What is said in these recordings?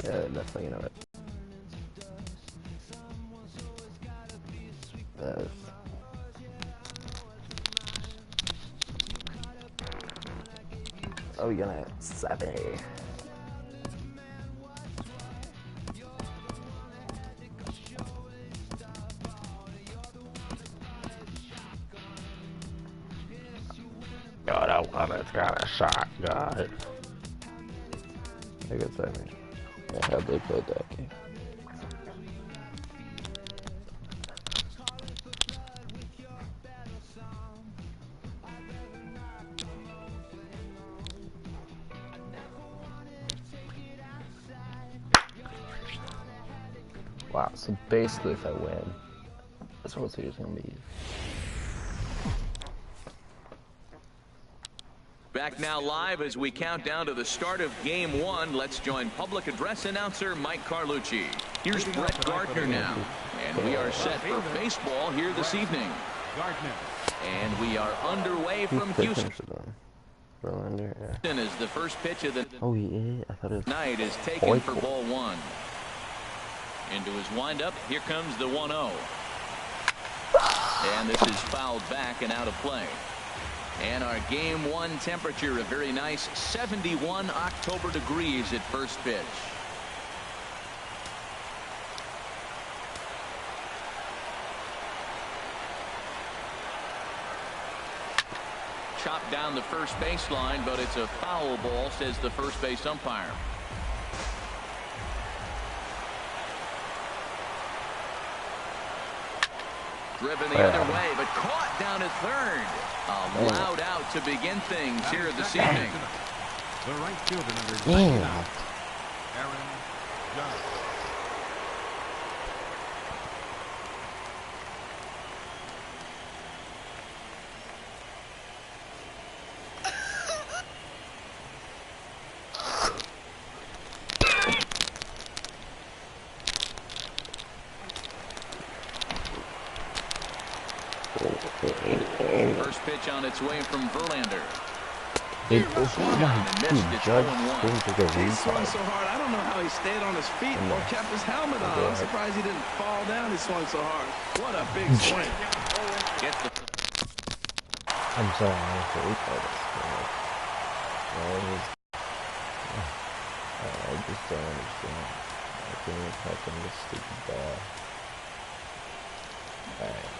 Yeah, definitely gonna win. Oh, you're gonna 7. God, I want it. Got a shot, God. I guess I mean, I have they played that game. Wow, so basically if I win, this World Series is gonna be. Back now live as we count down to the start of Game 1. Let's join public address announcer Mike Carlucci. Here's Brett Gardner now. And we are set for baseball here this evening. And we are underway from Houston. Is the first pitch of the night is taken for ball 1. Into his windup, here comes the 1-0. And this is fouled back and out of play. And our Game 1 temperature, a very nice 71 October degrees at first pitch. Chopped down the first baseline, but it's a foul ball, says the first base umpire. Driven the other way, but caught down at third. Allowed out to begin things here this evening. The right fielder number 99, Aaron Judge. First pitch on its way from Verlander. He swung so hard. I don't know how he stayed on his feet or kept his helmet on. I'm surprised he didn't fall down. He swung so hard. What a big swing. I'm sorry, I have to replay this. I just don't understand. I can't even help him this stupid ball. Alright.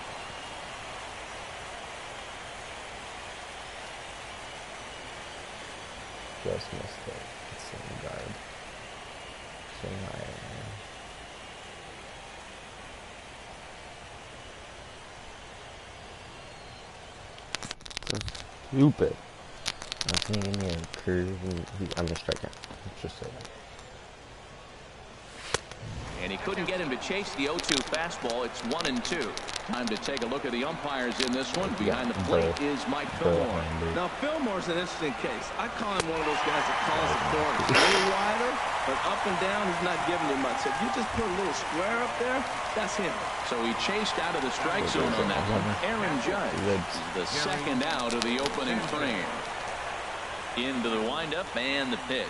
Just missed it. Same guard. Same Iron Man. So stupid. I think he gave me a curve and I'm gonna strike out. Let's just say that. And he couldn't get him to chase the 0-2 fastball. It's 1-2. Time to take a look at the umpires in this one. Behind the plate is Mike Fillmore. Now, Fillmore's an interesting case. I call him one of those guys that calls the corners. A little wider, but up and down, he's not giving you much. So if you just put a little square up there, that's him. So he chased out of the strike zone on that one. Aaron Judge is the second out of the opening frame. Into the windup and the pitch.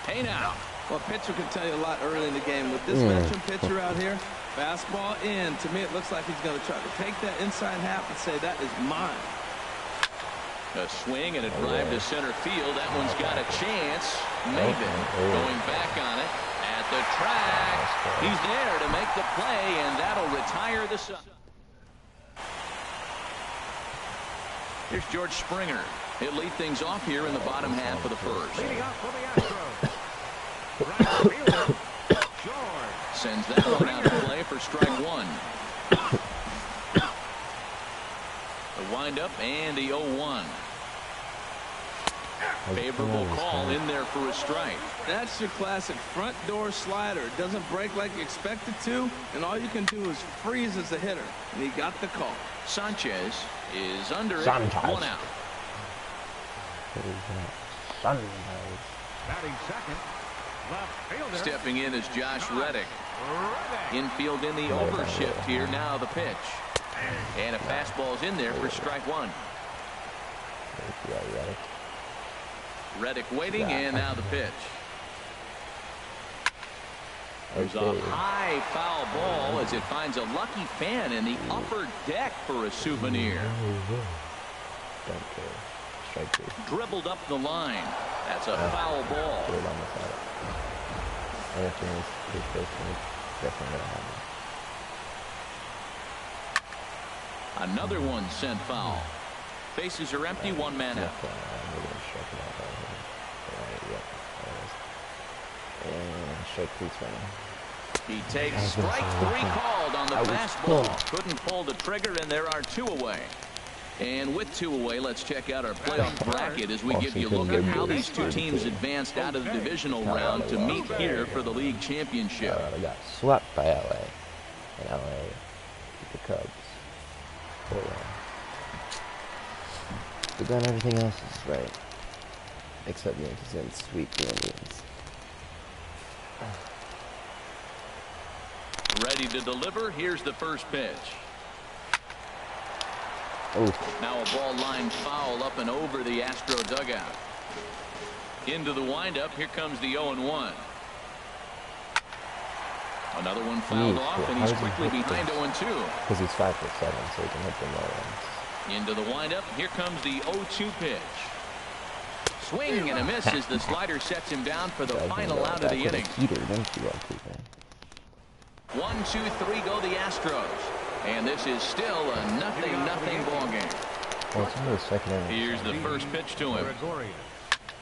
Hey now. Well, pitcher can tell you a lot early in the game. With this veteran pitcher out here, fastball in. To me, it looks like he's going to try to take that inside half and say, that is mine. A swing and a drive to center field. That one's got a chance. Maven going back on it at the track. He's there to make the play, and that'll retire the side. Here's George Springer. He'll lead things off here in the bottom half of the first. Leading off for the Astros. Sends that one out of play for strike 1. The windup and the 0-1. Favorable call in there for a strike. That's your classic front door slider. It doesn't break like you expect it to, and all you can do is freeze as a hitter. And he got the call. Sanchez is under it. 1 out. Batting second. Stepping in is Josh Reddick. Infield in the overshift here. Now the pitch. And a fastball's in there for strike 1. Reddick waiting, and now the pitch. There's a high foul ball as it finds a lucky fan in the upper deck for a souvenir. Don't care. Strike three. Dribbled up the line. That's a foul ball. Get it on the side. Anything is definitely gonna happen. Another one sent foul. Bases are empty, one man out. And strike three's running. He takes strike three called on the fastball. Couldn't pull the trigger, and there are two away. And with two away, let's check out our playoff bracket as we give you a look at how these two teams advanced out of the divisional round to meet here for the league championship. They got swept by LA. And LA beat the Cubs. But then everything else is right. Except Yankees didn't sweep the Indians. Ready to deliver. Here's the first pitch. Ooh. Now a ball line foul up and over the Astro dugout. Into the windup. Here comes the 0-1. Another one fouled off, and he's quickly behind 0-2. Because he's 5'7", so he can hit the low ends. Into the windup. Here comes the 0-2 pitch. Swing and a miss as the slider sets him down for the final out of the inning. 1, 2, 3 go the Astros. And this is still a 0-0 ball game. Well, it's only the second inning. Here's the first pitch to him.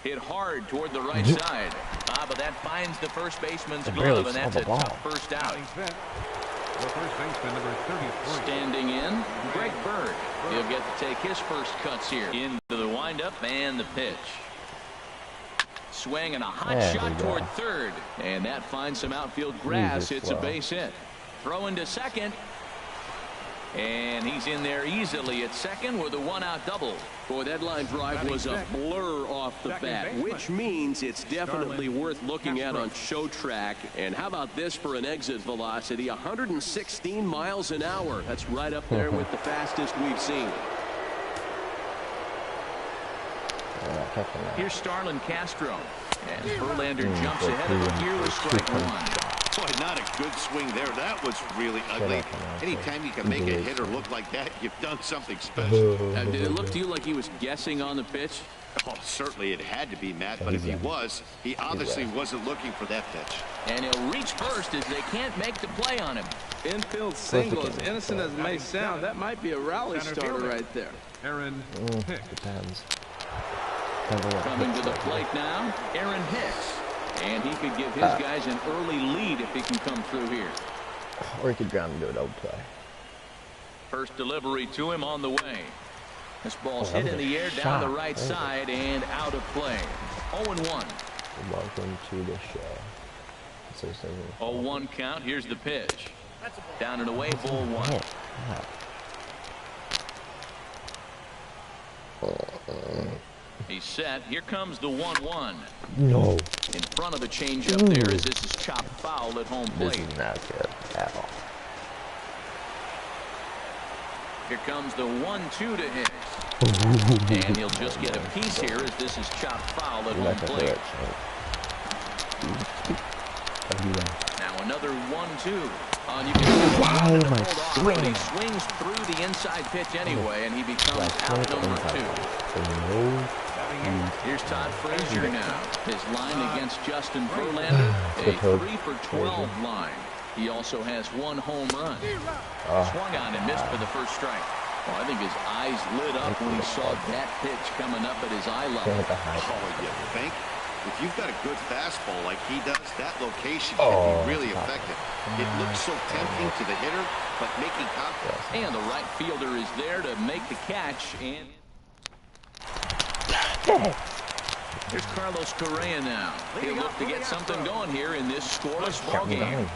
Hit hard toward the right side. But that finds the first baseman's glove, and that's a tough first out. Standing in, Greg Bird. He'll get to take his first cuts here. Into the windup and the pitch. Swing and a hot shot toward third. And that finds some outfield grass. It's a base hit. Throw into second. And he's in there easily at second with a one-out double. Boy, that line drive was a blur off the bat, which means it's definitely worth looking at on show track. And how about this for an exit velocity? 116 miles an hour. That's right up there with the fastest we've seen. Here's Starlin Castro. And Verlander jumps ahead of him here with strike one. Boy, not a good swing there. That was really ugly. Anytime you can make a hitter look like that, you've done something special. Did it look to you like he was guessing on the pitch? Oh, certainly it had to be, Matt, but if he was, he obviously wasn't looking for that pitch. And he'll reach first as they can't make the play on him. Infield single, as innocent as it may sound, that might be a rally starter right there. Aaron Hicks. Depends. Coming to the plate now, Aaron Hicks. And he could give his guys an early lead if he can come through here. Or he could ground and do a double play. First delivery to him on the way. This ball's hit in the air down the right side and out of play. 0-1. Welcome to the show. 0-1 count. Here's the pitch. Down and away, ball one. He's set. Here comes the 1-1. No. In front of the changeup there as this is chopped foul at home plate. This is not good at all. Here comes the 1-2 to Hicks. And he'll just get a piece here as this is chopped foul at home plate. Now another 1-2. You can but he swings through the inside pitch anyway, and he becomes out number 2. Here's Todd Frazier now. His line against Justin Verlander, a 3-for-12 line. He also has one home run. Swung on and missed for the first strike. Well, I think his eyes lit up when he saw that pitch coming up at his eye level. Oh, you think? If you've got a good fastball like he does, that location can be really effective. It looks so tempting to the hitter, but making contact. And the right fielder is there to make the catch. And here's Carlos Correa now. He'll look to get something going here in this scoreless ball game.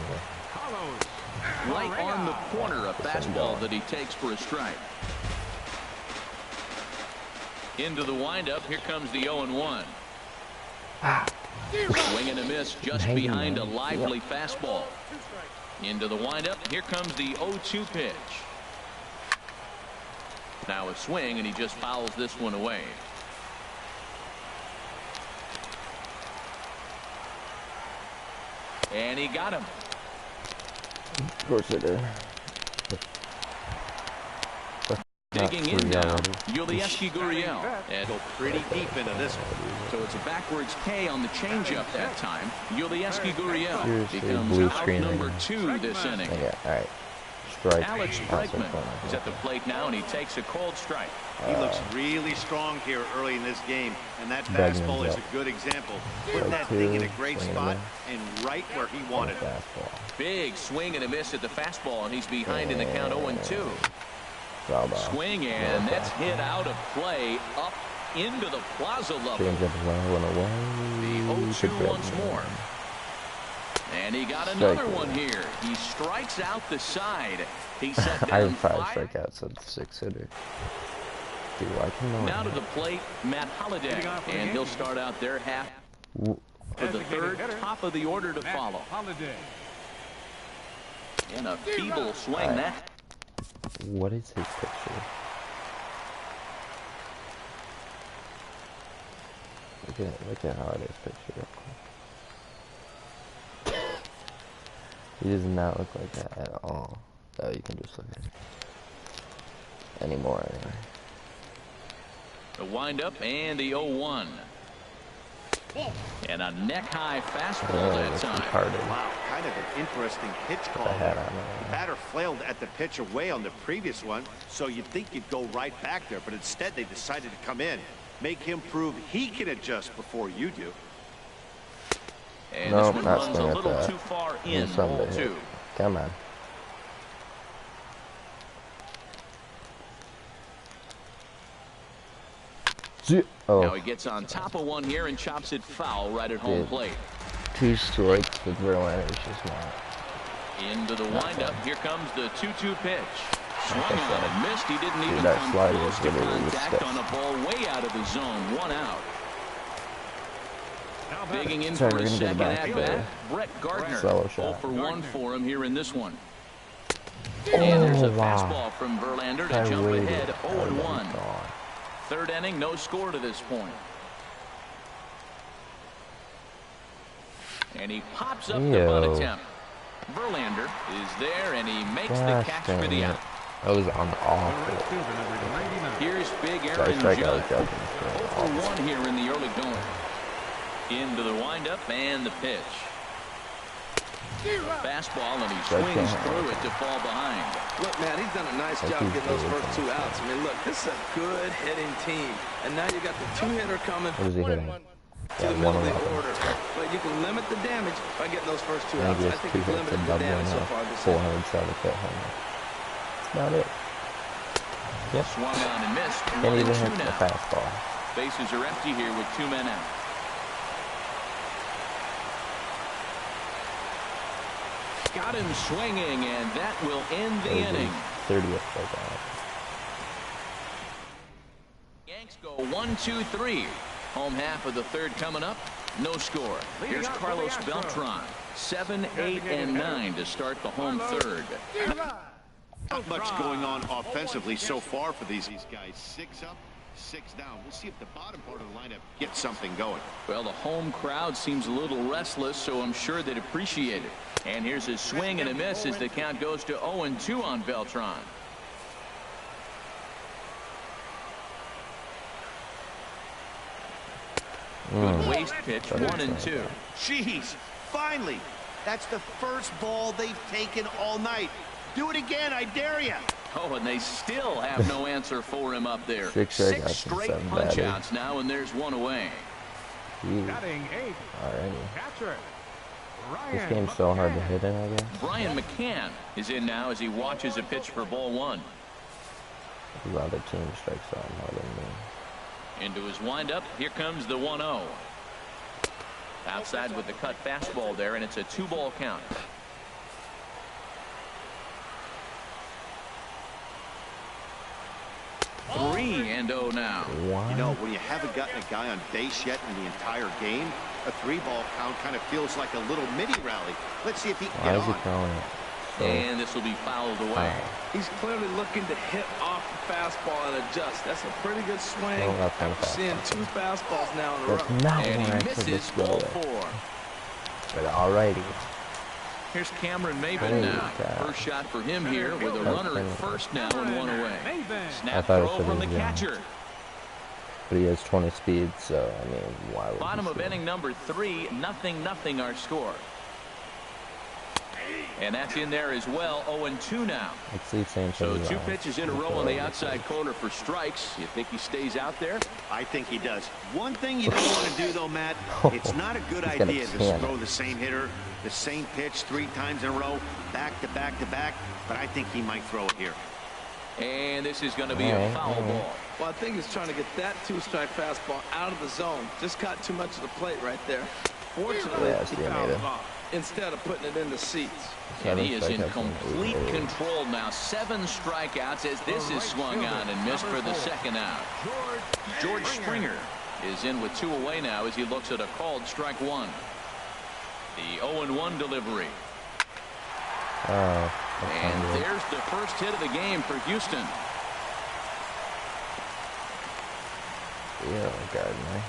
Right on the corner, a fastball that he takes for a strike. Into the windup. Here comes the 0-1. Swing and a miss just behind a lively fastball. Into the windup. Here comes the 0-2 pitch. Now a swing, and he just fouls this one away. And he got him. Of course it is. Digging in now, Yulieski Gurriel. And go pretty deep into this one. So it's a backwards K on the changeup that time. Yulieski Gurriel Seriously, becomes blue out screen number again. 2 this inning. Yeah, alright. Strike. Alex That's Bregman fun. is at the plate now, and he takes a cold strike. He looks really strong here early in this game, and that Bregman's fastball is up. a good example. Put that Two, thing in a great swing spot and and right where he wanted it. Fastball. Big swing and a miss at the fastball, and he's behind in the count 0-2. Foul ball. Swing, and that's hit out of play up into the plaza level. James up his line, went away. The 0-2 once more. And he got another one here. He strikes out the side. He set I down have 5 5. strikeouts at the 6-hitter. Dude, I can Now to the plate, Matt Holliday, and he'll start out their half for the third, top of the order to follow. Holiday. And a feeble swing that. What is his picture? Look at Holiday's picture. He does not look like that at all. Oh, you can just look at it. Anymore, anyway. The windup and the 0-1. And a neck-high fastball that time. Wow, kind of an interesting pitch call there. The batter flailed at the pitch away on the previous one, so you'd think you'd go right back there, but instead they decided to come in, make him prove he can adjust before you do. And Nope, this one not runs a swing at little that. too far in, Something ball to hit. 2. Come on. Now Oh, he gets on top of one here and chops it foul right at home Dude. plate. 2 strikes with Verlander is just not. Into the windup. Here comes the 2-2 pitch. Swung on and missed. He didn't even that come slider close is to literally contact stiff. on a ball way out of the zone. 1 out. Now Digging in Sorry, for we're a gonna get second back at to bat, Brett Gardner. Solo 0 shot. for 1 for him here in this one. And there's a fastball from Verlander to I jump waited. ahead 0-1. Gone. Third inning, no score to this point. And he pops up the bunt Ew. attempt. Verlander is there, and he makes the Gosh catch dang for the it. out. That was on the off. right fielder, number 99. Here's Big Sorry, Aaron strikeout Judge. Judge. 0 for 1 here in the early going. Into the windup and the pitch. Fastball, and he swings through it to fall behind. Look, man, he's done a nice job getting those first 2 outs. I mean, look, this is a good hitting team. And now you got the 2-hitter coming What is he hitting? to the middle of the order. But you can limit the damage by getting those first 2 outs. Maybe I it's think 2 he's hits limited and the double damage so and far this season. 475 home run. That's about it. Yep. Swung on and missed. Can't 1 even and 2 hit the now. fastball. Bases are empty here with 2 men out. Got him swinging, and that will end the inning. 30th strikeout. Yanks go 1-2-3. Home half of the third coming up. No score. Here's Carlos Beltran. 7, 8, and 9 to start the home third. Not much going on offensively so far for these guys. 6 up, 6 down. We'll see if the bottom part of the lineup gets something going. Well, the home crowd seems a little restless, so I'm sure they'd appreciate it. And here's a swing and a miss as the count goes to 0-2 on Beltran. Good waist pitch, 1-2. Jeez, finally. That's the first ball they've taken all night. Do it again, I dare you. Oh, and they still have no answer for him up there. 6 Six strikeouts and straight 7 punch-outs now, and there's 1 away. Jeez. Batting 8. Alrighty. Catcher. This Ryan game's so hard to McCann. hit in, I guess. Brian McCann is in now as he watches a pitch for ball 1. The other team strikes out more than me. Into his windup, here comes the 1-0. Outside with the cut fastball there, and it's a 2-ball count. 3-0 now. Wow. You know, when you haven't gotten a guy on base yet in the entire game, a 3-ball count kind of feels like a little mini rally. Let's see if he can Why get is he on. throwing it? So, And this will be fouled away. He's clearly looking to hit off the fastball and adjust. That's a pretty good swing. Oh, that's kind of After seeing fastball. 2 fastballs now in a That's row. not And where I he said misses this go ball there. 4. But alrighty. Here's Cameron Maben now. First shot for him here with a runner at first now and one away. Snap throw from the catcher. But he has 20 speed, so I mean, why would Bottom of inning number 3, 0-0 our score. And that's in there as well. 0-2 now. So 2 pitches in a row on the outside corner for strikes. You think he stays out there? I think he does. One thing you don't want to do, though, Matt, it's not a good idea to throw the same hitter, the same pitch 3 times in a row, back to back to back. But I think he might throw it here. And this is going to be a foul ball. Well, I think he's trying to get that 2-strike fastball out of the zone. Just caught too much of the plate right there. Fortunately, he fouled it off instead of putting it in the seats. And he is in complete control now. 7 strikeouts as this is swung on and missed for the second out. George Springer is in with 2 away now as he looks at a called strike 1. The 0-1 delivery. And there's the first hit of the game for Houston. Yeah, Gardner.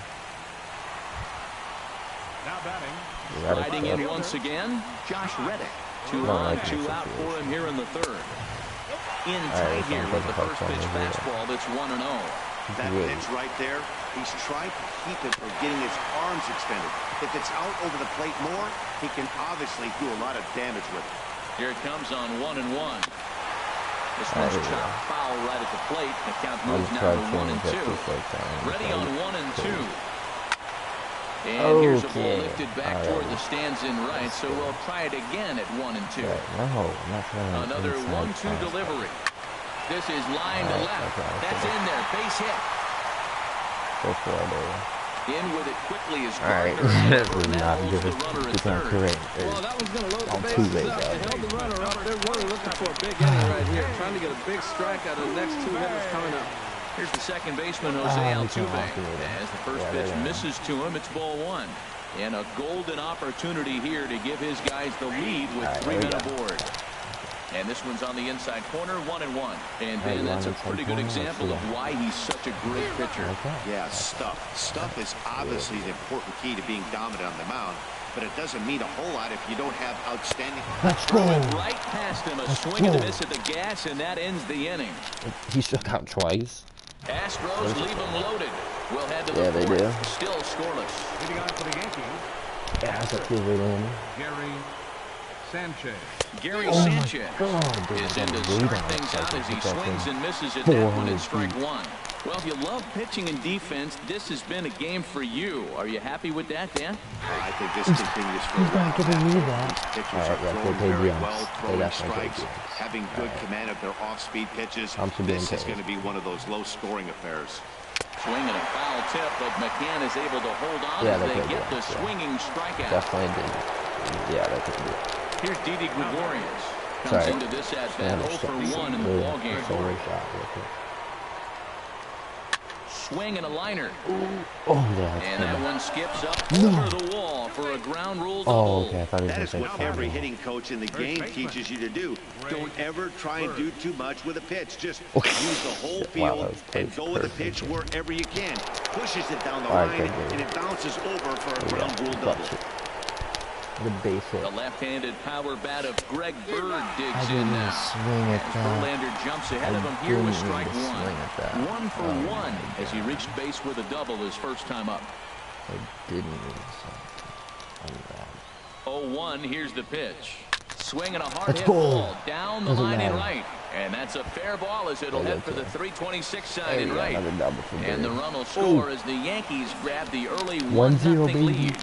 Now batting. Riding in once again, Josh Reddick. 2 on, 2 out for him here in the 3rd. In tight here with the first pitch fastball that's 1-0. That pitch right there, he's trying to keep it from getting his arms extended. If it's out over the plate more, he can obviously do a lot of damage with it. Here it comes on 1-1. This one's chopped foul right at the plate. The count moves now to 1-2. Ready on 1-2. And here's a ball lifted back toward the stands in right, so we'll try it again at 1-2. Another 1-2 delivery. This is line to left. That's in there. Base hit. In with it quickly as Gardner. This is not good. It's not correct. Well, that was going to load the bases up. They held the runner up. They're really looking for a big inning right here. Trying to get a big strike out of the next 2 hitters coming up. Here's the second baseman, Jose Altuve. As the first pitch misses to him, it's ball 1. And a golden opportunity here to give his guys the lead with 3 men aboard. And this one's on the inside corner, 1-1. And Ben, that's a pretty good example of why he's such a great pitcher. Yeah, stuff. Stuff is obviously the important key to being dominant on the mound. But it doesn't mean a whole lot if you don't have outstanding. Let's go. Right past him, a swing and a miss at the gas, and that ends the inning. He struck out twice. Astros leave him loaded. We'll head to the 4th. They do. Still scoreless. Hitting on for the Yankees. Yeah, that's a good one. Gary Sanchez. Gary Sanchez is in to start things out as he swings and misses at that one at strike 1. Well, if you love pitching and defense, this has been a game for you. Are you happy with that, Dan? I think this continues for a while. Pitchers are throwing very well, throwing strikes, having good command of their off-speed pitches. This is going to be one of those low-scoring affairs. Swing and a foul tip, but McCann is able to hold on as they get the swinging strikeout. Definitely did. Yeah, that could be it. Here's Didi Gregorius. Comes into this at-bat 0 for 1 in the ballgame. Swing and a liner. And that one skips up over the wall for a ground rule double. That is what every hitting coach in the game teaches you to do. Don't ever try and do too much with a pitch. Just use the whole field and go with a pitch wherever you can. Pushes it down the line and it bounces over for a ground rule double. The base hit. The left-handed power bat of Greg Bird digs in now. Verlander jumps ahead of him here with strike 1. 1 for 1 as he reached base with a double his first time up. I didn't mean something. 0-1, here's the pitch. Swing and a hard hit ball down the line in right. And that's a fair ball as it'll head for the 326 side in right. And the run will score as the Yankees grab the early 1-0 lead.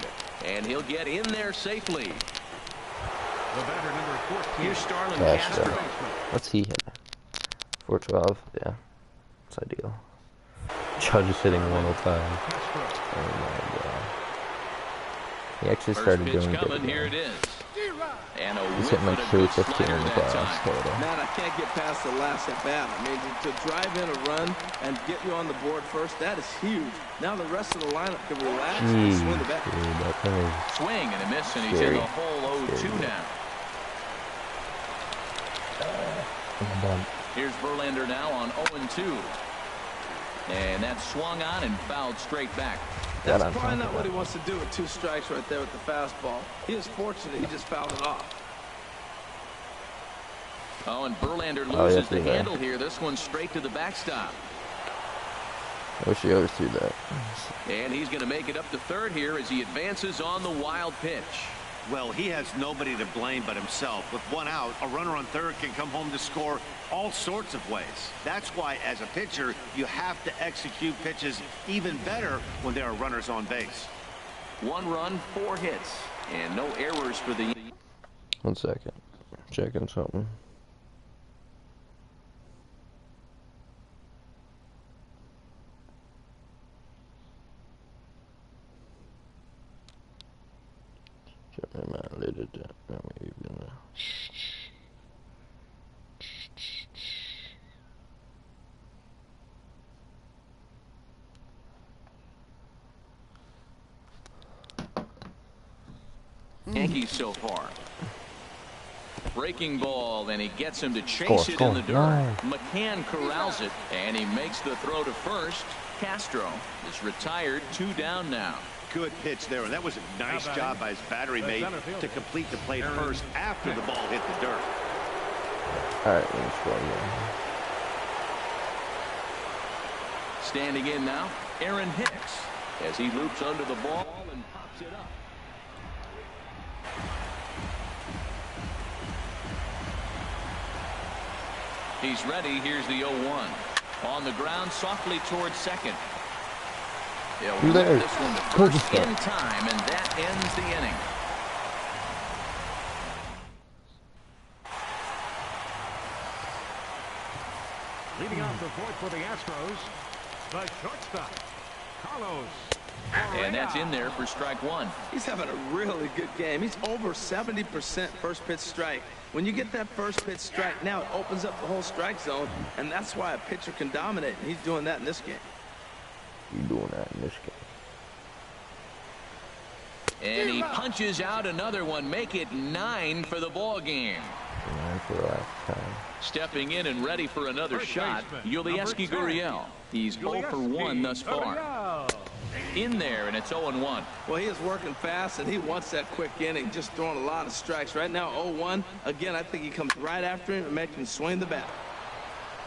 And he'll get in there safely. The batter number 14. Here's Starlin Castro. What's he hit? 412. Yeah, it's ideal. Judge is hitting 105. Oh my god. He actually started doing good. Here it is. And a he's hitting like 315 in the playoffs total. Man, I can't get past the last at bat. I mean, to drive in a run and get you on the board first, that is huge. Now the rest of the lineup can relax and swing the bat. Swing and a miss, and he's in the hole 0-2 now. Here's Verlander now on 0-2. And that's swung on and fouled straight back. That's probably not what he wants to do with 2 strikes right there with the fastball. He is fortunate he just fouled it off. Oh, and Verlander loses the there. handle here. This one's straight to the backstop. I wish he overthrew that. And he's going to make it up to third here as he advances on the wild pitch. Well, he has nobody to blame but himself. With one out, a runner on third can come home to score all sorts of ways. That's why, as a pitcher, you have to execute pitches even better when there are runners on base. 1 run, 4 hits, and no errors for the... 1 second. Checking something. Yankees so far. Breaking ball, and he gets him to chase it in the dirt. McCann corrals it, and he makes the throw to first. Castro is retired, 2 down now. Good pitch there, and that was a nice job by his battery mate to complete the play first after the ball hit the dirt. All right, let's go again. Standing in now, Aaron Hicks, as he loops under the ball and pops it up. He's ready. Here's the 0-1. On the ground, softly towards second. He'll there. this one to first in time, and that ends the inning. Leading off the fourth for the Astros, the shortstop, Carlos. And that's in there for strike 1. He's having a really good game. He's over 70% first pitch strike. When you get that first pitch strike, now it opens up the whole strike zone, and that's why a pitcher can dominate. And he's doing that in this game. He's doing that in this game. And he punches out another one. Make it 9 for the ball game. 9 for the last time. Stepping in and ready for another shot, Yulieski Gurriel. He's 0 for 1 thus far. In there, and it's 0-1. Well, he is working fast, and he wants that quick inning, just throwing a lot of strikes. Right now, 0-1. Again, I think he comes right after him and makes him swing the bat.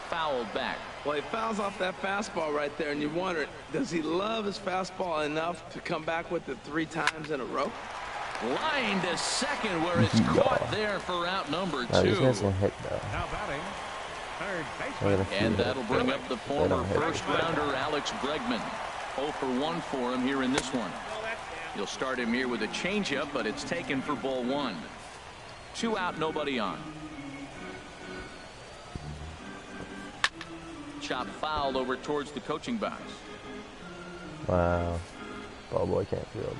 Fouled back. Well, he fouls off that fastball right there, and you wonder, does he love his fastball enough to come back with it 3 times in a row? Line to second, where it's caught there for out number 2. These guys can hit, though. Now batting, third baseman. And that'll bring up the former first-rounder Alex Bregman. 0 for 1 for him here in this one. You'll start him here with a changeup, but it's taken for ball 1. 2 out, nobody on. Chop foul over towards the coaching box. Wow. Ball boy can't field.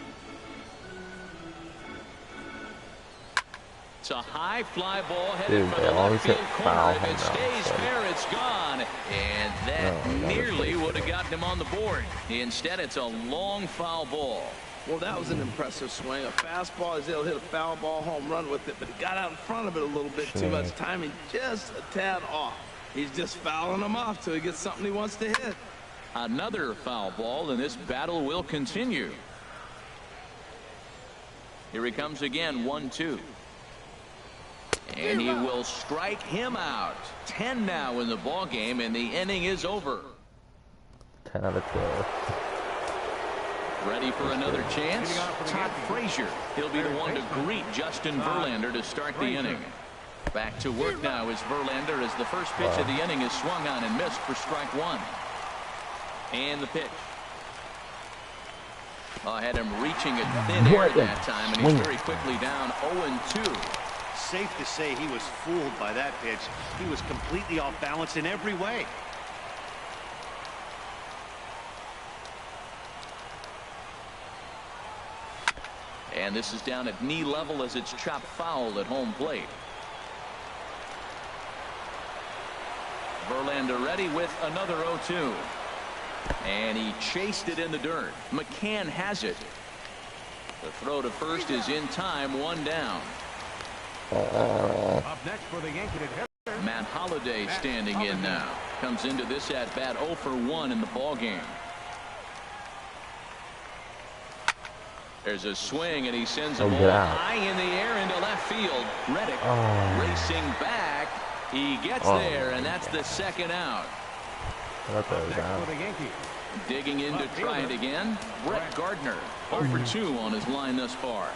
It's a high fly ball headed Dude, for they the always left field hit corner. foul If it home stays runs, fair, it's gone. And that nearly would have gotten him on the board. Instead, it's a long foul ball. Well, that was an impressive swing. A fastball, he'll hit a foul ball home run with it, but he got out in front of it a little bit too much. Timing just a tad off. He's just fouling him off till he gets something he wants to hit. Another foul ball, and this battle will continue. Here he comes again, 1-2. And he will strike him out. 10 now in the ball game, and the inning is over. 10 out of 12. Ready for another chance? Todd Frazier. He'll be the one to greet Justin Verlander to start the inning. Back to work now is Verlander as the first pitch of the inning is swung on and missed for strike 1. And the pitch. I had him reaching it thin air that time, and he's very quickly down 0-2. Safe to say he was fooled by that pitch. He was completely off balance in every way. And this is down at knee level as it's chopped foul at home plate. Verlander ready with another 0-2. And he chased it in the dirt. McCann has it. The throw to first is in time, 1 down. Up next for the Yankee hitter, Matt Holliday standing in now. Comes into this at bat 0 for 1 in the ball game. There's a swing, and he sends a ball high in the air into left field. Reddick racing back. He gets Oh, there, and that's the second out. I thought that was Next out. for the Yankees. Digging in to try it again. Brett Gardner, 0 for 2 on his line thus far.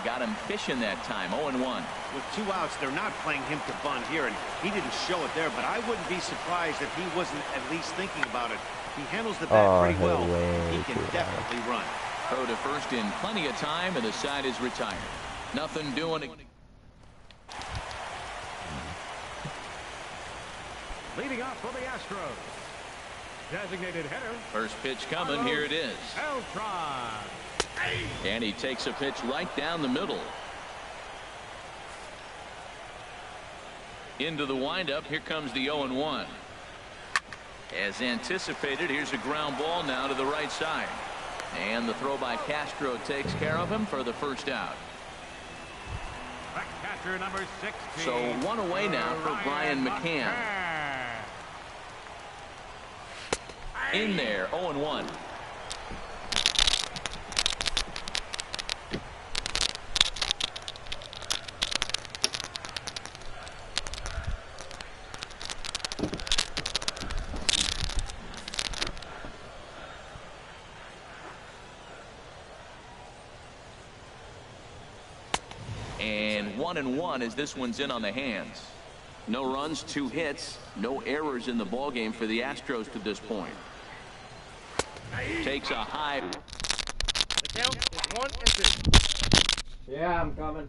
Got him fishing that time, 0-1. With 2 outs, they're not playing him to bunt here, and he didn't show it there, but I wouldn't be surprised if he wasn't at least thinking about it. He handles the bat pretty well. He can definitely run. Throw to first in plenty of time, and the side is retired. Nothing doing. Leading off for the Astros. Designated hitter. First pitch coming. Here it is. Beltran. And he takes a pitch right down the middle. Into the windup. Here comes the 0-1. As anticipated, here's a ground ball now to the right side. And the throw by Castro takes care of him for the first out. Catcher number 16. So 1 away now for Brian McCann. In there, 0-1. And 1-1 as this one's in on the hands. No runs, 2 hits, no errors in the ballgame for the Astros to this point. Takes a high. The count is 1 and 2. Yeah, I'm coming.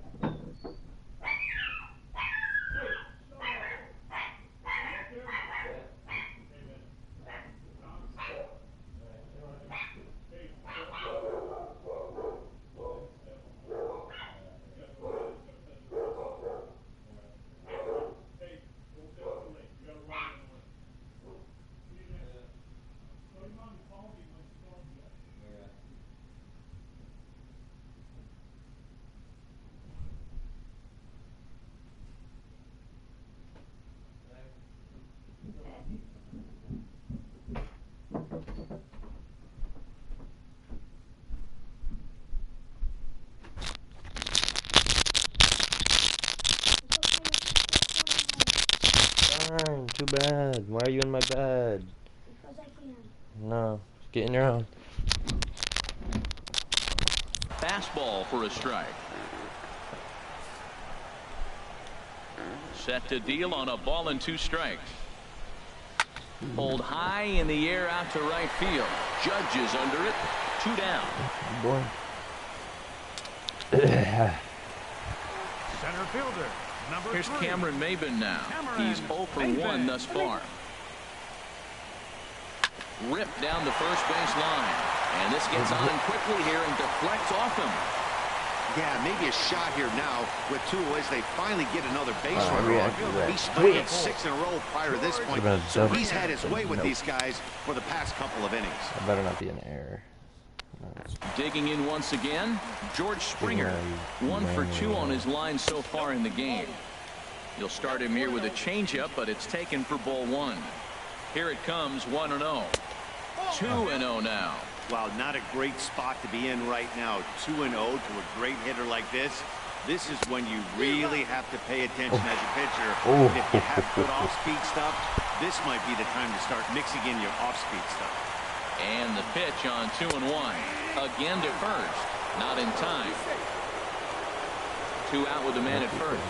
Too bad. Why are you in my bed? Because I can. No, just get in your own. Fastball for a strike. Set to deal on a ball and 2 strikes. Pulled high in the air out to right field. Judge is under it. 2 down. Boy. Center fielder number Here's 3. Cameron Maben now. He's 0 for 1 thus far. Ripped down the first base line. And this gets on quickly here and deflects off him. Yeah, maybe a shot here now with 2 away as they finally get another base runner yeah, on. He struck out 6 in a row prior to this point, so he's had his way with these guys for the past couple of innings. That better not be an error. Digging in once again, George Springer. 1 for 2 on his line so far in the game. You'll start him here with a changeup, but it's taken for ball 1. Here it comes, 1-0. 2-0 now. Wow, not a great spot to be in right now. 2-0 to a great hitter like this. This is when you really have to pay attention as a pitcher. If you have good off-speed stuff, this might be the time to start mixing in your off-speed stuff. And the pitch on 2-1. Again to first. Not in time. 2 out with the man at first.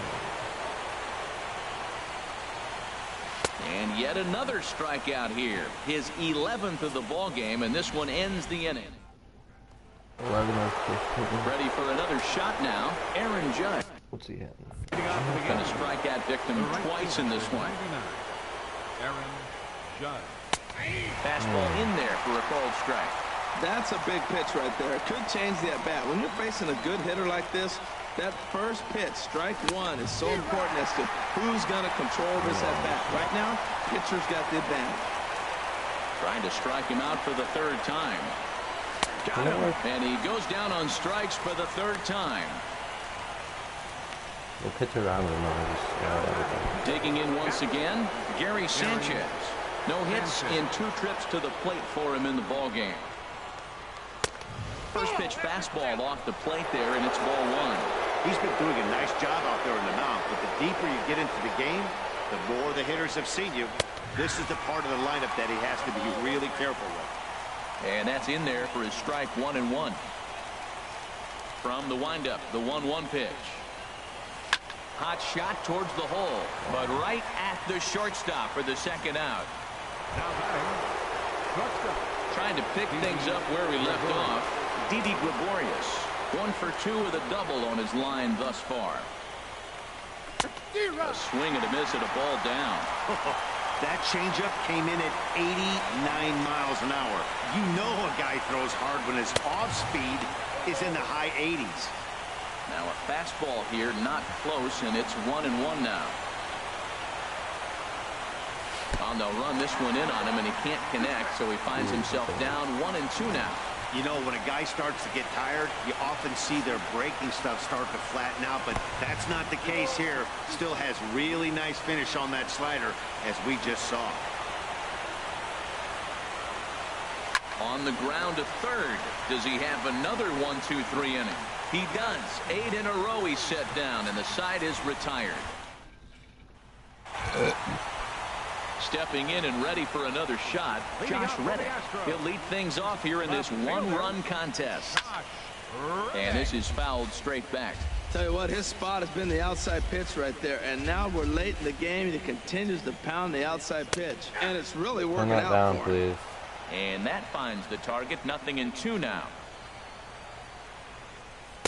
And yet another strikeout here. His 11th of the ball game, and this one ends the inning. Ready for another shot now. Aaron Judge. What's he hitting? Going to strike out victim twice in this one. Aaron Judge. Fastball in there for a called strike. That's a big pitch right there. It could change the at-bat. When you're facing a good hitter like this, that first pitch, strike 1, is so important as to who's going to control this at-bat. Right now, pitcher's got the advantage. Trying to strike him out for the 3rd time. Got him. And he goes down on strikes for the 3rd time. We'll pitch around him and Digging in once again, Gary Sanchez. No hits in 2 trips to the plate for him in the ball game. First pitch fastball off the plate there, and it's ball 1. He's been doing a nice job out there in the mound, but the deeper you get into the game, the more the hitters have seen you. This is the part of the lineup that he has to be really careful with. And that's in there for his strike 1-1. From the windup, the 1-1 pitch. Hot shot towards the hole, but right at the shortstop for the second out. Now batting, shortstop. Trying to pick things up where we left off. Didi Gregorius, 1 for 2 with a double on his line thus far. A swing and a miss at a ball down. That changeup came in at 89 miles an hour. You know a guy throws hard when his off speed is in the high 80s. Now a fastball here, not close, and it's 1-1 now. On the run, this one in on him, and he can't connect, so he finds himself down 1-2 now. You know, when a guy starts to get tired, you often see their breaking stuff start to flatten out, but that's not the case here. Still has really nice finish on that slider, as we just saw. On the ground to third. Does he have another 1-2-3 inning? He does. 8 in a row he's set down, and the side is retired. Stepping in and ready for another shot, Josh Reddick. He'll lead things off here in this one-run contest. And this is fouled straight back. Tell you what, his spot has been the outside pitch right there, and now we're late in the game, and he continues to pound the outside pitch, and it's really working out down, for him. please. And that finds the target. 0-2 now.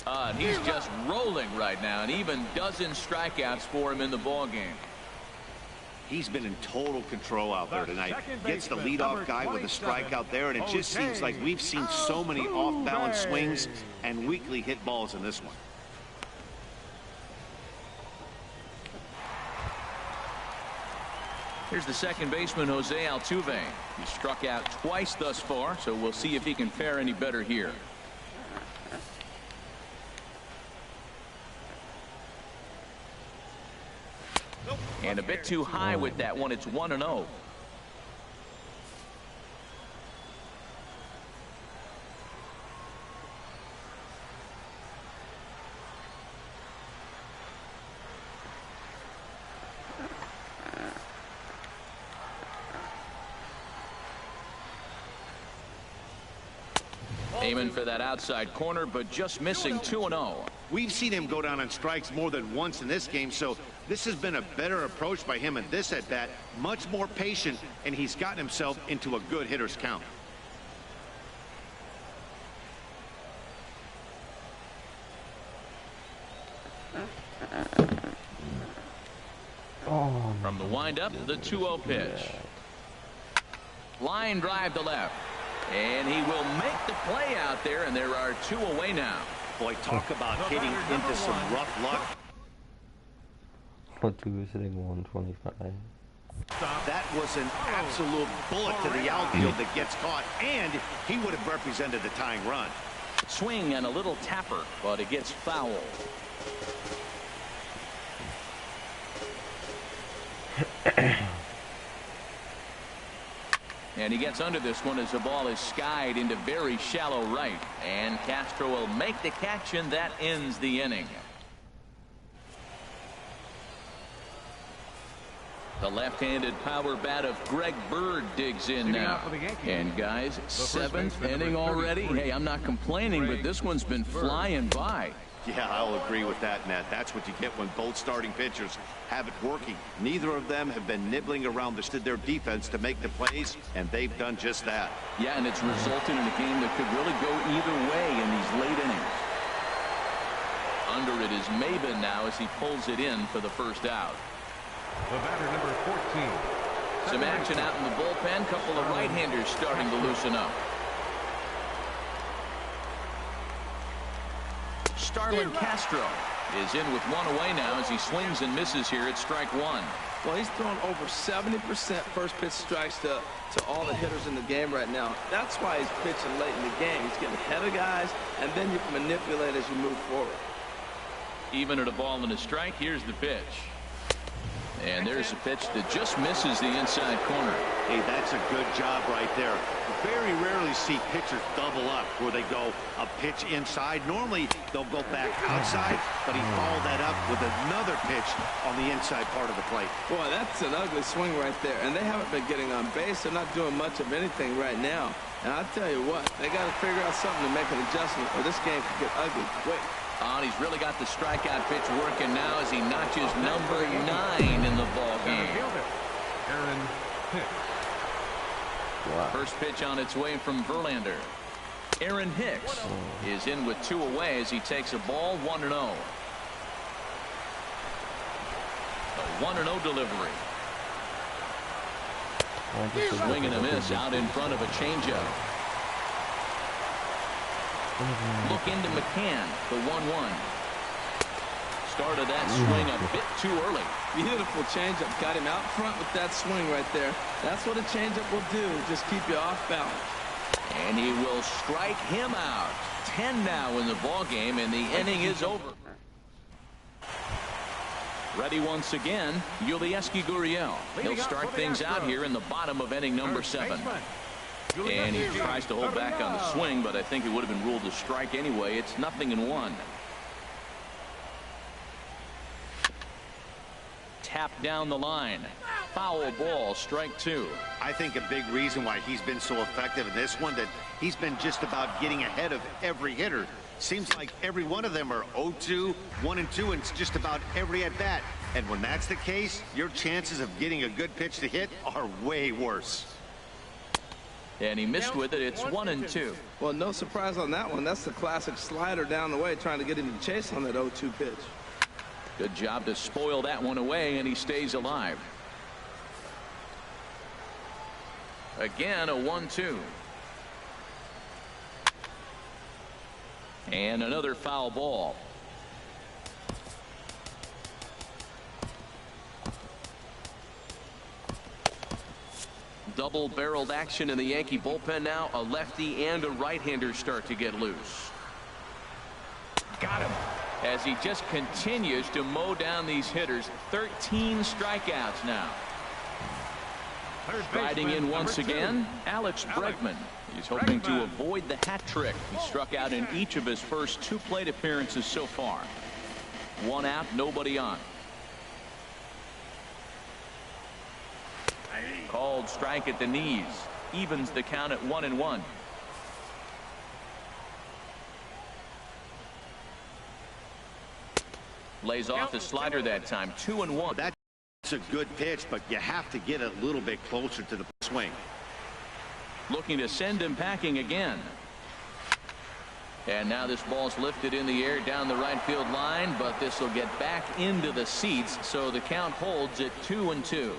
And he's just rolling right now, and even dozen strikeouts for him in the ball game. He's been in total control out there tonight. Gets the leadoff guy with a strikeout there, and it just seems like we've seen so many off-balance swings and weakly hit balls in this one. Here's the second baseman, Jose Altuve. He struck out twice thus far, so we'll see if he can fare any better here. And a bit too high with that one. It's 1-0. Aiming for that outside corner, but just missing. 2-0. We've seen him go down on strikes more than once in this game, so this has been a better approach by him in this at-bat. Much more patient, and he's gotten himself into a good hitter's count. From the windup, the 2-0 pitch. Line drive to left. And he will make the play out there, and there are 2 away now. Boy, talk about hitting into some rough luck. Altuve is hitting 125. That was an absolute bullet to the outfield that gets caught, and he would have represented the tying run. Swing and a little tapper, but it gets foul. And he gets under this one as the ball is skied into very shallow right. And Castro will make the catch, and that ends the inning. The left-handed power bat of Greg Bird digs in now. And guys, 7th inning already. Hey, I'm not complaining, but this one's been flying by. Yeah, I'll agree with that, Matt. That's what you get when both starting pitchers have it working. Neither of them have been nibbling around their defense to make the plays, and they've done just that. Yeah, and it's resulted in a game that could really go either way in these late innings. Under it is Maben now as he pulls it in for the first out. The batter, number 14. Some action out in the bullpen. Couple of right-handers starting to loosen up. Starlin Castro is in with 1 away now as he swings and misses here at strike 1. Well, he's thrown over 70% first pitch strikes to all the hitters in the game right now. That's why he's pitching late in the game. He's getting ahead of guys, and then you can manipulate as you move forward. Even at a ball and a strike, here's the pitch. And there's a pitch that just misses the inside corner. Hey, that's a good job right there. Very rarely see pitchers double up where they go a pitch inside. Normally they'll go back outside, but he followed that up with another pitch on the inside part of the plate. Boy, that's an ugly swing right there. And they haven't been getting on base. They're not doing much of anything right now. And I'll tell you what, they got to figure out something to make an adjustment, or this game could get ugly quick. Oh, and he's really got the strikeout pitch working now as he notches number 9 in the ball game. Aaron Hicks. Wow. First pitch on its way from Verlander. Aaron Hicks is in with 2 away as he takes a ball 1-0. A 1-0 delivery. Swing and a miss out in front of a changeup. Look into McCann, the 1-1. Started that swing a bit too early. Beautiful changeup. Got him out front with that swing right there. That's what a changeup will do. Just keep you off balance. And he will strike him out. 10 now in the ball game, and the inning is over. Ready once again, Yulieski Gurriel. He'll start things out here in the bottom of inning number 7. And he tries to hold back on the swing, but I think it would have been ruled a strike anyway. It's 0-1. Tap down the line. Foul ball, strike 2. I think a big reason why he's been so effective in this one, that he's been just about getting ahead of every hitter. Seems like every one of them are 0-2, 1-2, and it's just about every at bat. And when that's the case, your chances of getting a good pitch to hit are way worse. And he missed with it. It's 1-2. Well, no surprise on that one. That's the classic slider down the way, trying to get him to chase on that 0-2 pitch. Good job to spoil that one away, and he stays alive. Again, a 1-2. And another foul ball. Double-barreled action in the Yankee bullpen now. A lefty and a right-hander start to get loose. Got him. As he just continues to mow down these hitters. 13 strikeouts now. Striding in once again, Alex Bregman. He's hoping to avoid the hat trick. He struck out in each of his first 2 plate appearances so far. 1 out, nobody on. Called strike at the knees. Evens the count at 1-1. Lays off the slider that time. 2-1. That's a good pitch, but you have to get a little bit closer to the swing. Looking to send him packing again. And now this ball's lifted in the air down the right field line, but this will get back into the seats, so the count holds at 2-2.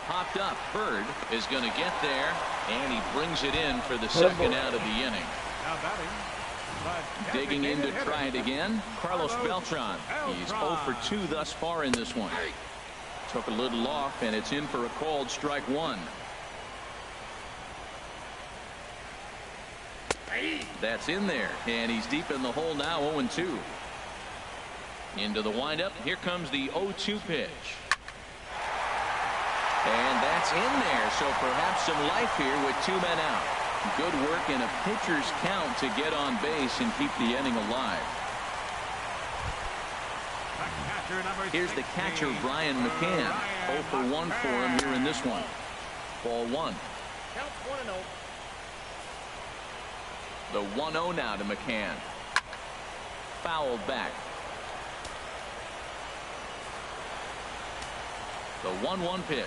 Popped up. Bird is going to get there, and he brings it in for the second out of the inning. Now batting. Digging in to try it again, Carlos Beltran. He's 0 for 2 thus far in this one. Took a little off, and it's in for a called strike 1. That's in there, and he's deep in the hole now. 0-2. Into the windup. Here comes the 0-2 pitch. And that's in there, so perhaps some life here with 2 men out. Good work in a pitcher's count to get on base and keep the inning alive. Here's the catcher, Brian McCann. 0 for 1 for him here in this one. Ball 1. Counts 1-0. The 1-0 now to McCann. Fouled back. The 1-1 pitch.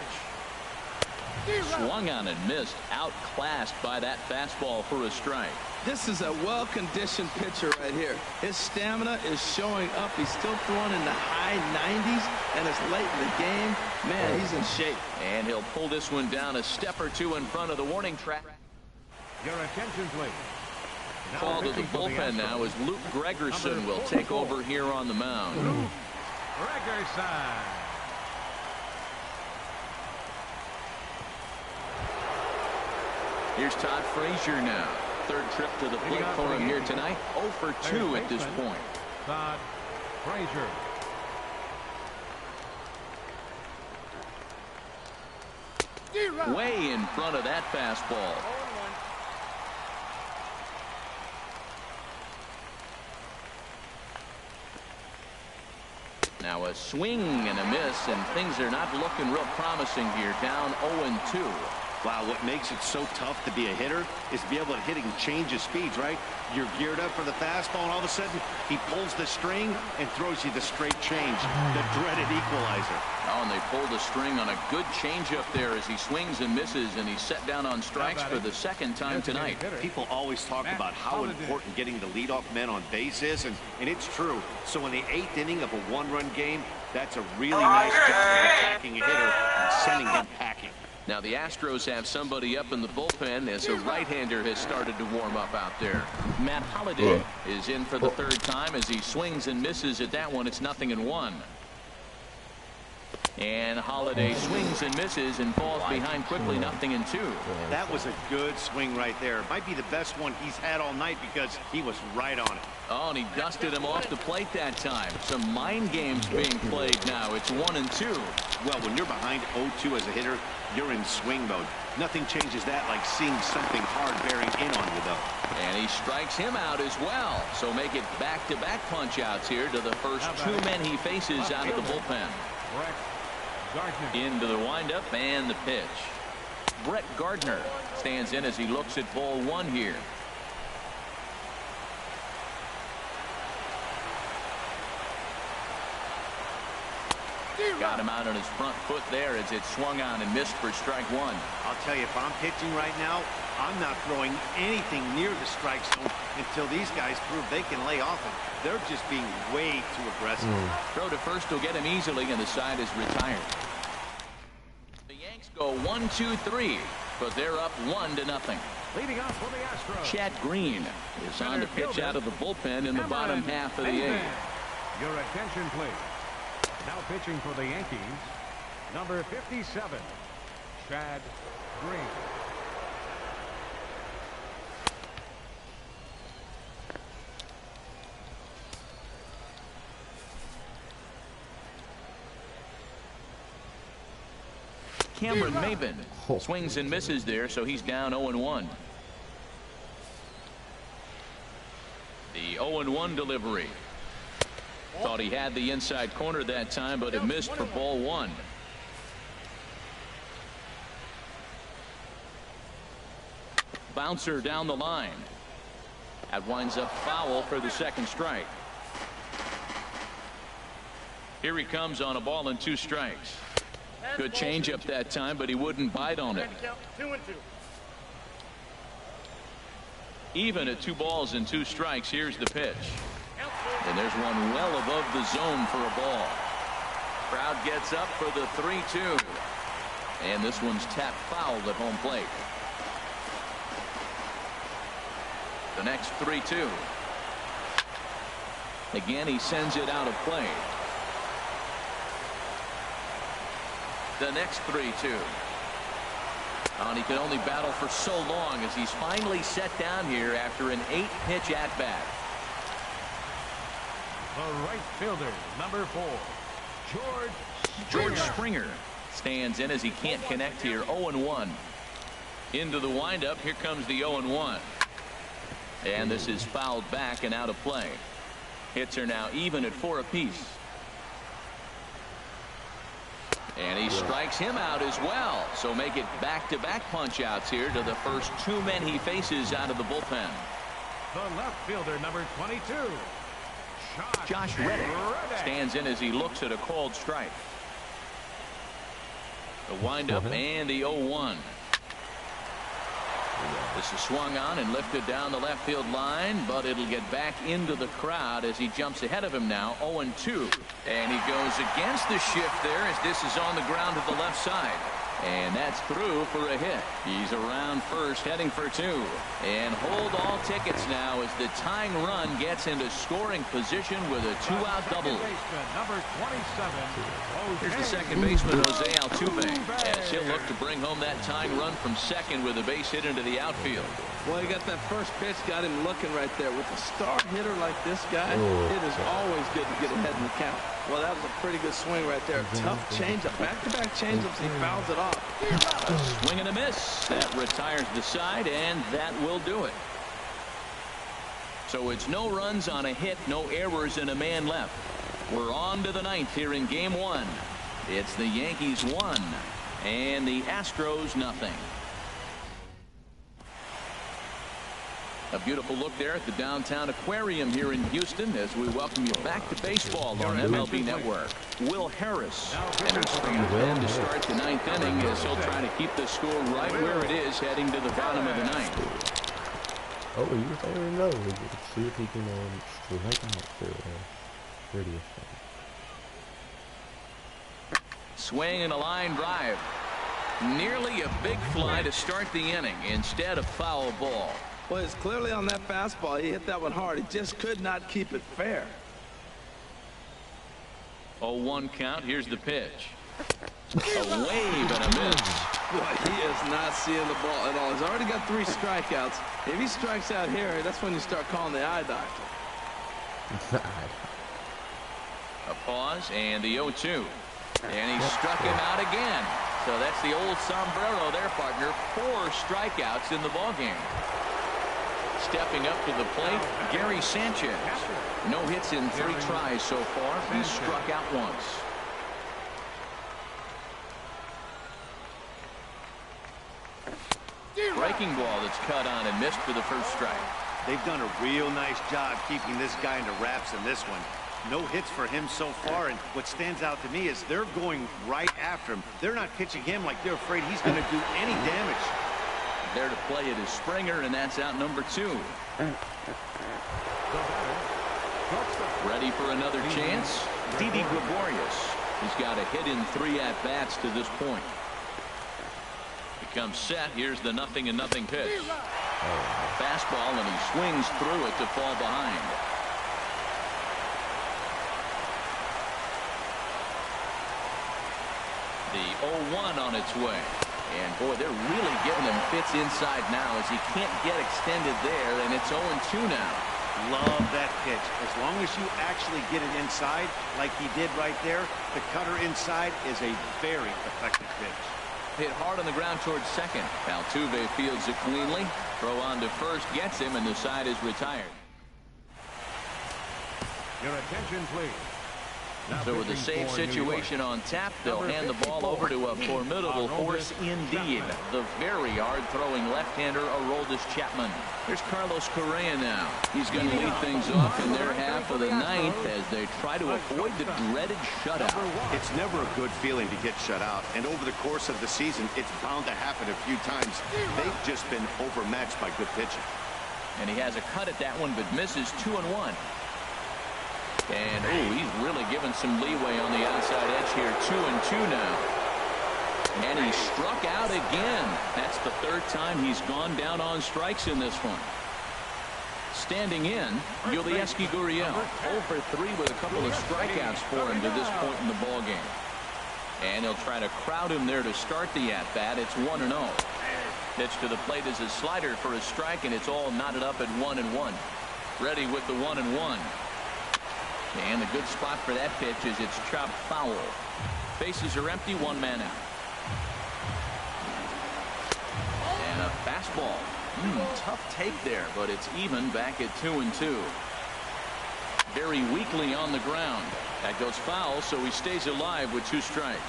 Swung on and missed. Outclassed by that fastball for a strike. This is a well-conditioned pitcher right here. His stamina is showing up. He's still throwing in the high 90s, and it's late in the game. Man, he's in shape. And he'll pull this one down a step or 2 in front of the warning track. Your attention, please. Call to the bullpen now as Luke Gregerson will take over here on the mound. Luke Gregerson. Here's Todd Frazier now. 3rd trip to the plate for him here tonight. 0 for 2 at this point. Todd Frazier. way in front of that fastball. Now a swing and a miss, and things are not looking real promising here. Down 0-2. Wow, what makes it so tough to be a hitter is to be able to hit and change his speeds, right? You're geared up for the fastball, and all of a sudden, he pulls the string and throws you the straight change, the dreaded equalizer. Oh, and they pulled the string on a good changeup there as he swings and misses, and he's set down on strikes for the second time tonight. People always talk about how important getting the leadoff man on base is, and it's true. So in the 8th inning of a one-run game, that's a really nice job of attacking a hitter and sending him packing. Now the Astros have somebody up in the bullpen as a right-hander has started to warm up out there. Matt Holliday is in for the third time as he swings and misses at that one. It's 0-1. And Holliday swings and misses and falls behind quickly, 0-2. That was a good swing right there. Might be the best one he's had all night because he was right on it. Oh, and he dusted him off the plate that time. Some mind games being played now. It's 1-2. Well, when you're behind 0-2 as a hitter, you're in swing mode. Nothing changes that like seeing something hard bearing in on you, though. And he strikes him out as well. So make it back-to-back punch-outs here to the first 2 men he faces out of the bullpen. Into the windup and the pitch. Brett Gardner stands in as he looks at ball 1 here. Got him out on his front foot there as it swung on and missed for strike 1. I'll tell you, if I'm pitching right now, I'm not throwing anything near the strike zone until these guys prove they can lay off him. They're just being way too aggressive. Throw to first will get him easily, and the side is retired. The Yanks go 1-2-3, but they're up 1-0. Leading off for the Astros. Chad Green is on to pitch out of the bullpen in the bottom half of the 8th. Your attention, please. Now pitching for the Yankees, number 57, Chad Green. Cameron Maybin swings and misses there, so he's down 0-1. The 0-1 delivery. Thought he had the inside corner that time, but it missed for ball 1. Bouncer down the line. That winds up foul for the second strike. Here he comes on a ball and 2 strikes. Good changeup that time, but he wouldn't bite on it. 2-2. Even at 2 balls and 2 strikes, here's the pitch. And there's one well above the zone for a ball. Crowd gets up for the 3-2. And this one's tapped foul at home plate. The next 3-2. Again, he sends it out of play. The next 3-2. And he can only battle for so long as he's finally set down here after an 8-pitch at-bat. The right fielder, number 4, George Springer stands in as he can't connect here. 0-1. Into the windup. Here comes the 0-1. And this is fouled back and out of play. Hits are now even at 4 apiece. And he strikes him out as well. So make it back-to-back punch-outs here to the first 2 men he faces out of the bullpen. the left fielder, number 22. Josh Reddick stands in as he looks at a called strike. The windup and the 0-1. This is swung on and lifted down the left field line, but it'll get back into the crowd as he jumps ahead of him now. 0-2. And he goes against the shift there as this is on the ground to the left side. And that's through for a hit. He's around first, heading for 2. And hold all tickets now as the tying run gets into scoring position with a 2-out double. Number 27. Here's the second baseman, Jose Altuve, as he'll look to bring home that tying run from second with a base hit into the outfield. Well, you got that first pitch, got him looking right there. With a star hitter like this guy, it is always good to get ahead in the count. Well, that was a pretty good swing right there. Tough changeup. Back-to-back changeups, he fouls it off. A swing and a miss. That retires the side, and that will do it. So it's no runs on a hit, no errors, and a man left. We're on to the ninth here in game one. It's the Yankees 1 and the Astros nothing. A beautiful look there at the downtown aquarium here in Houston as we welcome you back to baseball on MLB Network. Will Harris enters from the pen to start the ninth inning as he'll try to keep the score right where it is heading to the bottom of the ninth. Oh, you already know. Let's see if he can strike out for radio. Swing and a line drive. Nearly a big fly to start the inning. Instead, a foul ball. Well, it's clearly on that fastball. He hit that one hard. He just could not keep it fair. 0-1 count. Here's the pitch. A wave and a miss. Boy, he is not seeing the ball at all. He's already got 3 strikeouts. If he strikes out here, that's when you start calling the eye doctor. A pause and the 0-2. And he struck him out again. So that's the old sombrero there, partner. 4 strikeouts in the ballgame. Stepping up to the plate, Gary Sanchez. No hits in 3 tries so far. He struck out once. Breaking ball that's cut on and missed for the first strike. They've done a real nice job keeping this guy into wraps in this one. No hits for him so far, and what stands out to me is they're going right after him. They're not pitching him like they're afraid he's going to do any damage. There to play it is Springer, and that's out number 2. Ready for another chance? Didi Gregorius. He's got a hit in 3 at-bats to this point. Becomes set. Here's the 0-0 pitch. Fastball, and he swings through it to fall behind. The 0-1 on its way. And boy, they're really giving him fits inside now as he can't get extended there, and it's 0-2 now. Love that pitch. As long as you actually get it inside, like he did right there, the cutter inside is a very effective pitch. Hit hard on the ground towards second. Altuve fields it cleanly. Throw on to first gets him, and the side is retired. Your attention, please. So with a safe situation on tap, they'll hand the ball over to a formidable force indeed. The very hard-throwing left-hander, Aroldis Chapman. Here's Carlos Correa now. He's going to lead things off in their half of the ninth as they try to avoid the dreaded shutout. It's never a good feeling to get shut out, and over the course of the season, it's bound to happen a few times. They've just been overmatched by good pitching. And he has a cut at that one, but misses 2-1. And, he's really given some leeway on the outside edge here. 2-2 now. And he struck out again. That's the 3rd time he's gone down on strikes in this one. Standing in, Yulieski Gurriel. 0-for-3 with a couple of strikeouts for him to this point in the ballgame. And he'll try to crowd him there to start the at-bat. It's 1-0. Pitch to the plate is a slider for a strike, and it's all knotted up at 1-1. Ready with the 1-1. And the good spot for that pitch is it's chopped foul. Bases are empty, 1 man out. And a fastball. Tough take there, but it's even back at 2-2. Very weakly on the ground. That goes foul, so he stays alive with 2 strikes.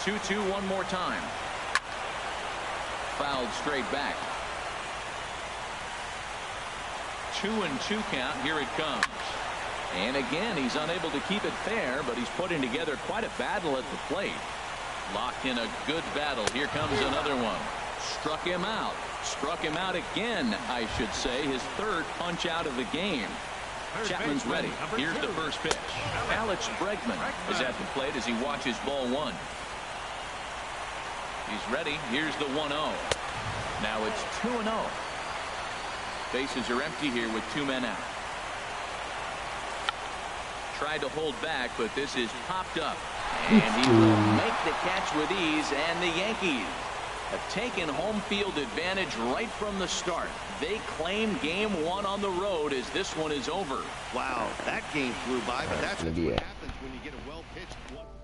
The 2-2 one more time. Fouled straight back. 2-2 count. Here it comes. And again, he's unable to keep it fair, but he's putting together quite a battle at the plate. Locked in a good battle. Here comes another one. Struck him out. Struck him out again, I should say. His 3rd punch out of the game. Chapman's ready. Here's the first pitch. Alex Bregman is at the plate as he watches ball 1. He's ready. Here's the 1-0. Now it's 2-0. Bases are empty here with 2 men out. Tried to hold back, but this is popped up. And he will make the catch with ease, and the Yankees have taken home field advantage right from the start. They claim game one on the road as this one is over. Wow, that game flew by, but that's what happens when you get a well-pitched one.